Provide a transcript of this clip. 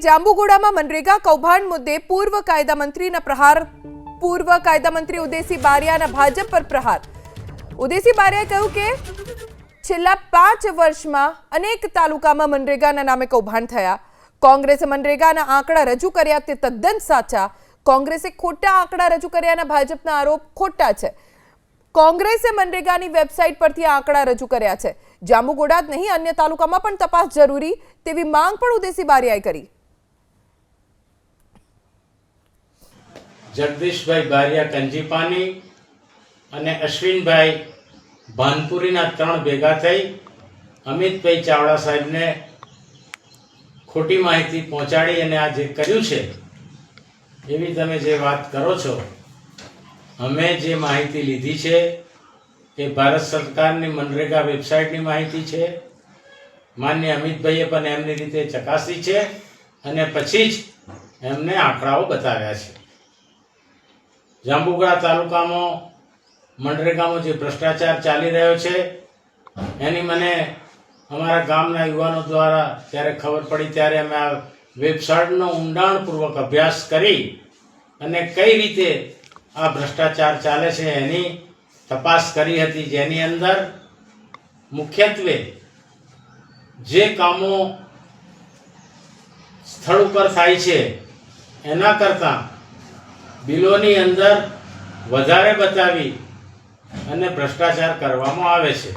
જાંબુગોડામાં મનરેગા કૌભાંડ મુદ્દે પૂર્વ કાયદા મંત્રીના પ્રહાર પૂર્વ કાયદા મંત્રી ઉદયસિંહ બારિયાના ભાજપ પર પ્રહાર। ઉદયસિંહ બારિયાએ કહ્યું કે છેલ્લા 5 વર્ષમાં અનેક તાલુકામાં મનરેગાના નામે કૌભાંડ થયા। કોંગ્રેસે મનરેગાના આંકડા રજૂ કર્યા તે તદ્દન સાચા। કોંગ્રેસે ખોટા આંકડા રજૂ કર્યાના ભાજપના આરોપ ખોટા છે। કોંગ્રેસે મનરેગાની વેબસાઇટ પરથી આંકડા રજૂ કર્યા છે। જાંબુગોડા જ નહીં અન્ય તાલુકામાં પણ તપાસ જરૂરી તેવી માંગ પણ ઉદયસિંહ બારિયાએ કરી। जगदीशभाई बारिया कंजीपानी અને અશ્વિનભાઈ ભાનપુરીના 3 ભેગા થઈ અમિતભાઈ ચાવડા સાહેબને ખોટી માહિતી પહોંચાડી અને આ જે કર્યું છે એવી તમે જે વાત કરો છો, અમે જે માહિતી લીધી છે એ ભારત સરકારની મનરેગા વેબસાઇટની માહિતી છે। માન્ય અમિતભાઈએ પણ એમની રીતે ચકાસી છે અને પછી જ એમને આંકડાઓ બતાવ્યા છે। જાંબુગોડા તાલુકામાં મનરેગામાં જે ભ્રષ્ટાચાર ચાલી રહ્યો છે એની મને અમારા ગામના યુવાનો દ્વારા જ્યારે ખબર પડી ત્યારે અમે આ વેબસાઇટનો ઊંડાણપૂર્વક અભ્યાસ કરી અને કઈ રીતે આ ભ્રષ્ટાચાર ચાલે છે એની તપાસ કરી હતી, જેની અંદર મુખ્યત્વે જે કામો સ્થળ ઉપર થાય છે એના કરતાં બિલોની અંદર વધારે બતાવી અને ભ્રષ્ટાચાર કરવામાં આવે છે।